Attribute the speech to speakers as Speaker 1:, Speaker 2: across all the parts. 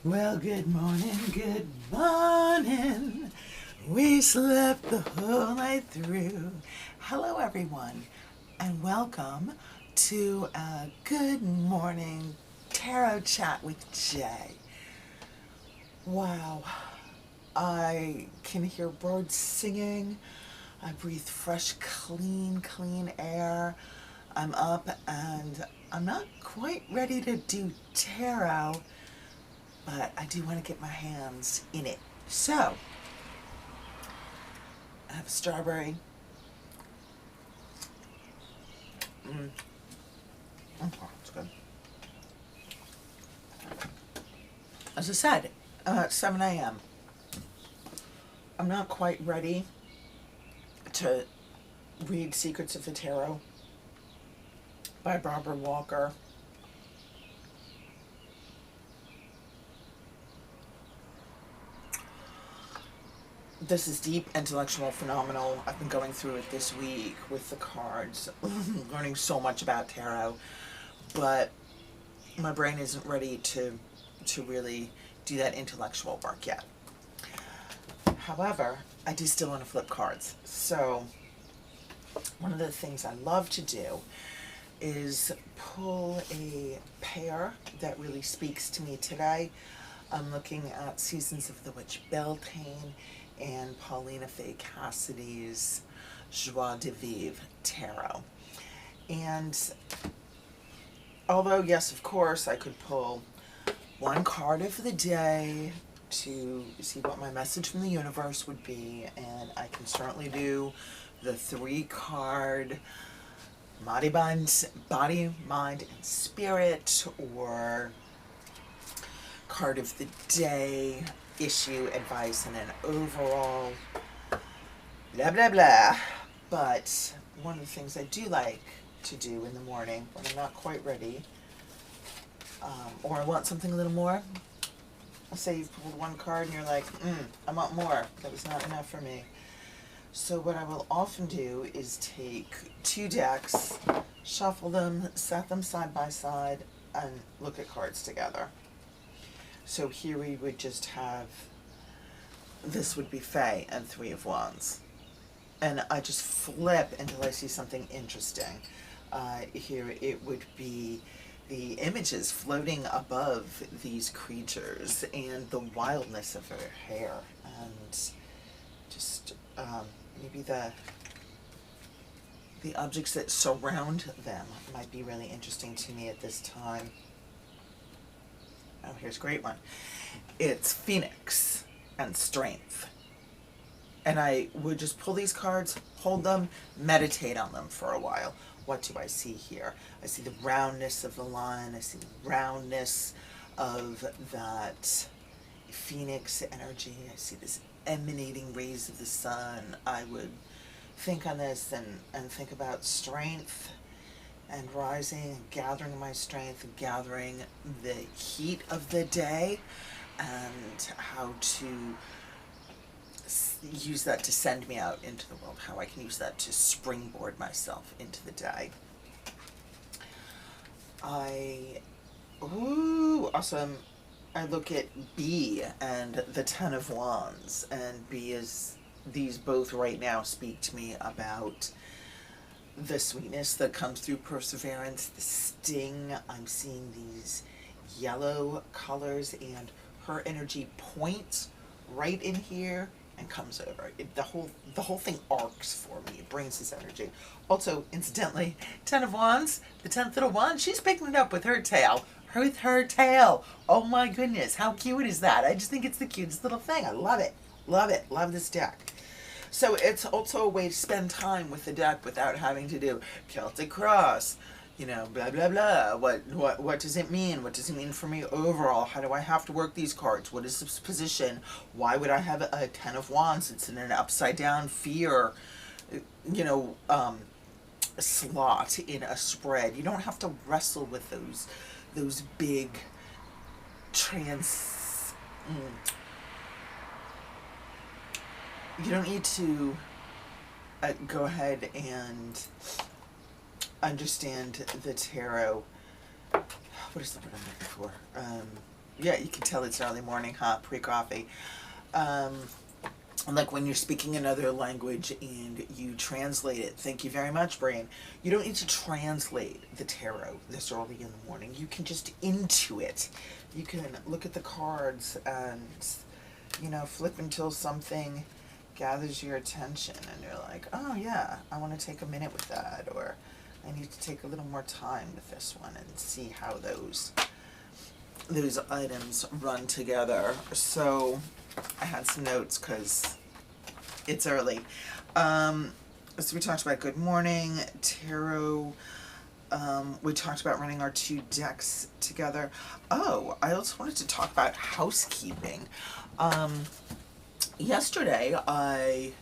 Speaker 1: Well, good morning, good morning. We slept the whole night through. Hello, everyone, and welcome to a Good Morning Tarot Chat with Jay. Wow, I can hear birds singing. I breathe fresh, clean air. I'm up and I'm not quite ready to do tarot, but I do want to get my hands in it. So, I have a strawberry. It's good. As I said, 7 a.m. I'm not quite ready to read Secrets of the Tarot by Barbara Walker. This is deep, intellectual, phenomenal. I've been going through it this week with the cards, learning so much about tarot, but my brain isn't ready to really do that intellectual work yet. However, I do still want to flip cards. So one of the things I love to do is pull a pair that really speaks to me today. I'm looking at Seasons of the Witch Beltane and Paulina Faye Cassidy's Joie de Vivre Tarot. And although, yes, of course, I could pull one card of the day to see what my message from the universe would be, and I can certainly do the 3-card body, mind, and spirit, or card of the day, issue, advice, and an overall blah blah blah. But one of the things I do like to do in the morning when I'm not quite ready, or I want something a little more, let's say you've pulled one card and you're like, I want more, that was not enough for me. So what I will often do is take 2 decks, shuffle them, set them side by side, and look at cards together. So here we would just have, this would be Fae and 3 of Wands. And I just flip until I see something interesting. Here it would be the images floating above these creatures and the wildness of her hair, and just maybe the objects that surround them might be really interesting to me at this time. Oh, here's a great one. It's Phoenix and Strength. And I would just pull these cards, hold them, meditate on them for a while. What do I see here? I see the roundness of the line. I see the roundness of that Phoenix energy. I see this emanating rays of the sun. I would think on this and think about strength and rising and gathering my strength and gathering the heat of the day, and how to use that to send me out into the world, how I can use that to springboard myself into the day. Awesome. I look at B and the 10 of Wands, and B is, these both right now speak to me about the sweetness that comes through perseverance, the sting. I'm seeing these yellow colors, and her energy points right in here and comes over. The whole thing arcs for me. It brings this energy. Also, incidentally, 10 of Wands, the 10th little wand, she's picking it up with her tail. With her tail. Oh my goodness, how cute is that? I just think it's the cutest little thing. I love it. Love it. Love this deck. So it's also a way to spend time with the deck without having to do Celtic Cross, blah blah blah. What does it mean? What does it mean for me overall? How do I have to work these cards? What is this position? Why would I have a 10 of Wands? It's in an upside down fear, slot in a spread. You don't have to wrestle with those big you don't need to go ahead and understand the tarot. What is the word I'm looking for? Yeah, you can tell it's early morning, huh? Pre-coffee. Um, like when you're speaking another language and you translate it. Thank you very much, brain. You don't need to translate the tarot this early in the morning. You can just intuit. You can look at the cards and, flip until something gathers your attention and you're like, oh yeah, I want to take a minute with that, or I need to take a little more time with this one and see how those items run together. So I had some notes because it's early. So we talked about good morning, tarot. We talked about running our 2 decks together. Oh, I also wanted to talk about housekeeping. Yesterday I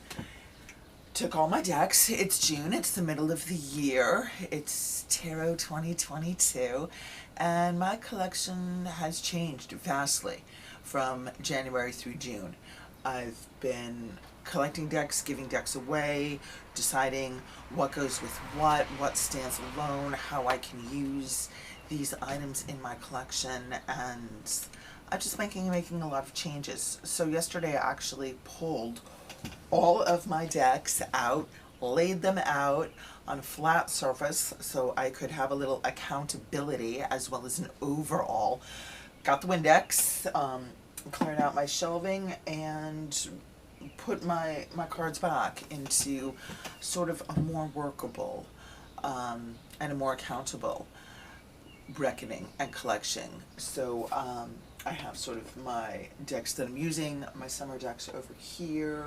Speaker 1: took all my decks. It's June, it's the middle of the year. It's Tarot 2022, and my collection has changed vastly from January through June. I've been collecting decks, giving decks away, deciding what goes with what stands alone, how I can use these items in my collection, and I'm just making a lot of changes. So yesterday I actually pulled all of my decks out, laid them out on a flat surface so I could have a little accountability as well as an overall. Got the Windex, cleared out my shelving, and put my cards back into sort of a more workable and a more accountable reckoning and collection. So I have sort of my decks that I'm using, my summer decks over here,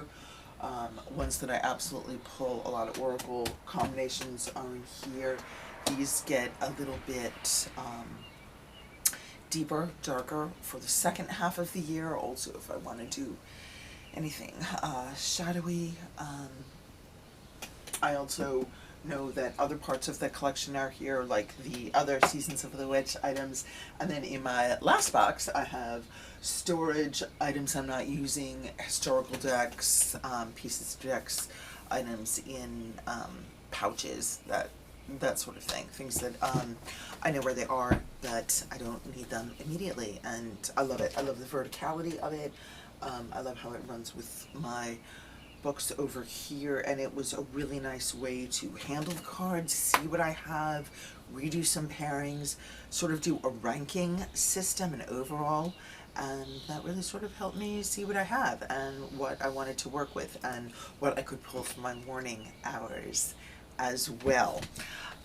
Speaker 1: ones that I absolutely pull a lot of oracle combinations are in here. These get a little bit deeper, darker for the second half of the year. Also, if I want to do anything shadowy. I also know that other parts of the collection are here, like the other Seasons of the Witch items. And then in my last box, I have storage items I'm not using, historical decks, pieces of decks, items in pouches, that sort of thing. Things that I know where they are, that I don't need them immediately. And I love it. I love the verticality of it. I love how it runs with my books over here, and it was a really nice way to handle the cards, see what I have, redo some pairings, sort of do a ranking system and overall, and that really sort of helped me see what I have and what I wanted to work with and what I could pull for my morning hours as well.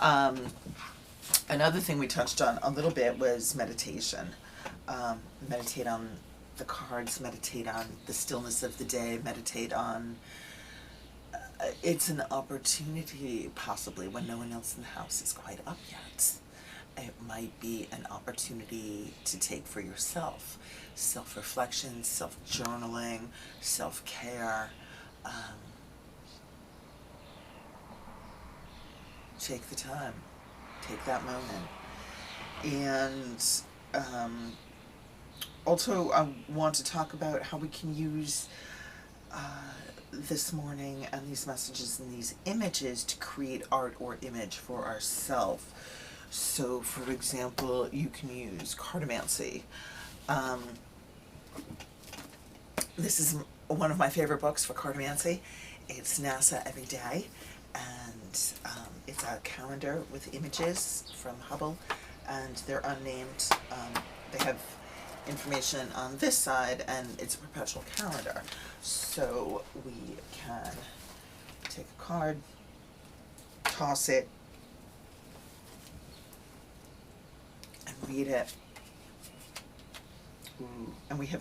Speaker 1: Another thing we touched on a little bit was meditation. Meditate on the cards, meditate on the stillness of the day, meditate on it's an opportunity, possibly when no one else in the house is quite up yet. It might be an opportunity to take for yourself. Self-reflection, self-journaling, self-care. Take the time. Take that moment. And also, I want to talk about how we can use this morning and these messages and these images to create art or image for ourselves. So, for example, you can use cartomancy. This is one of my favorite books for cartomancy. It's NASA Every Day, and it's a calendar with images from Hubble, and they're unnamed. They have information on this side, and it's a perpetual calendar. So we can take a card, toss it, and read it. Ooh. And here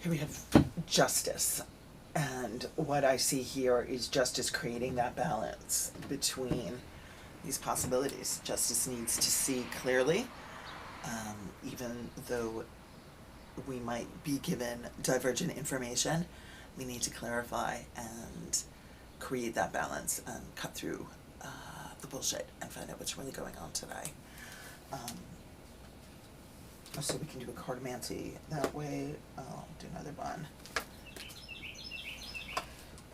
Speaker 1: we have justice. And what I see here is justice creating that balance between these possibilities. Justice needs to see clearly, even though we might be given divergent information, we need to clarify and create that balance and cut through the bullshit and find out what's really going on today. So we can do a cartomancy that way. I'll do another one.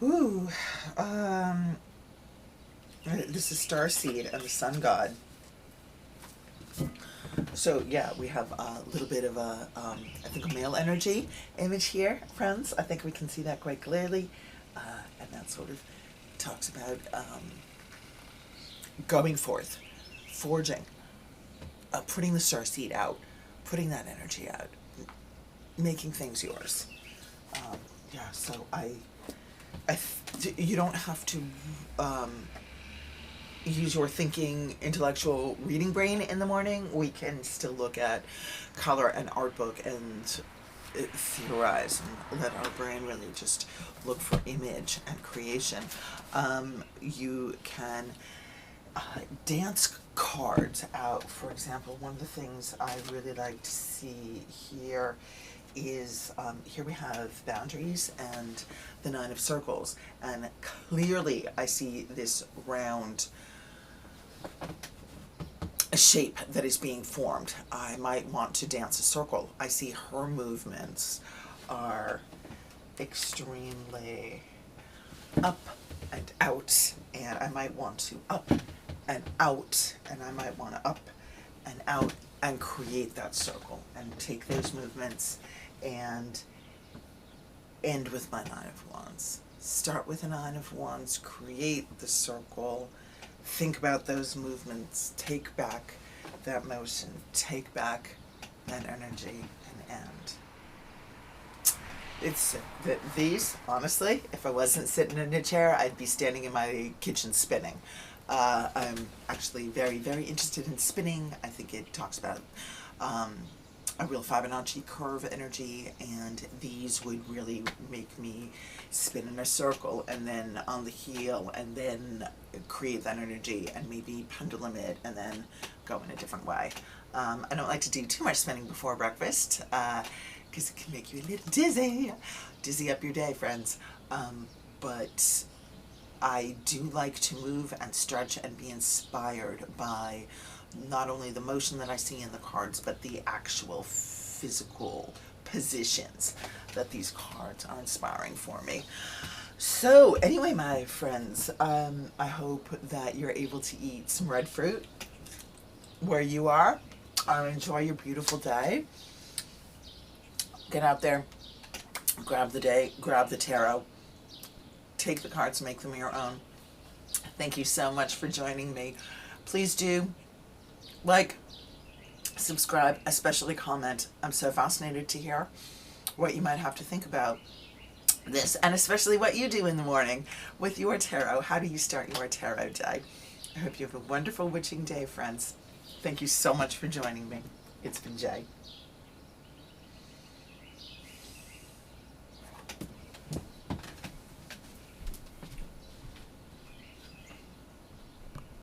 Speaker 1: Ooh, this is Starseed and the Sun God. So yeah, we have a little bit of a, I think a male energy image here, friends. I think we can see that quite clearly. And that sort of talks about going forth, forging, putting the starseed out, putting that energy out, making things yours. Yeah, so you don't have to use your thinking, intellectual reading brain in the morning. We can still look at color and art book and theorize and let our brain really just look for image and creation. You can dance cards out. For example, one of the things I really like to see here is here we have boundaries and the 9 of circles, and clearly I see this round shape that is being formed. I might want to dance a circle. I see her movements are extremely up and out, and I might want to up and out, and I might want to up and out and create that circle and take those movements and end with my 9 of Wands. Start with a 9 of Wands, create the circle, think about those movements, take back that motion, take back that energy, and end. It's that these, honestly, if I wasn't sitting in a chair, I'd be standing in my kitchen spinning. I'm actually very, very interested in spinning. I think it talks about a real Fibonacci curve energy, and these would really make me spin in a circle and then on the heel and then create that energy and maybe pendulum it and then go in a different way. I don't like to do too much spinning before breakfast because it can make you a little dizzy up your day, friends. But I do like to move and stretch and be inspired by not only the motion that I see in the cards, but the actual physical positions that these cards are inspiring for me. So anyway, my friends, I hope that you're able to eat some red fruit where you are. Enjoy your beautiful day. Get out there, grab the tarot, take the cards, make them your own. Thank you so much for joining me. Please do like, subscribe, especially comment. I'm so fascinated to hear what you might have to think about this, and especially what you do in the morning with your tarot. How do you start your tarot day? I hope you have a wonderful witching day, friends. Thank you so much for joining me. It's been Jay.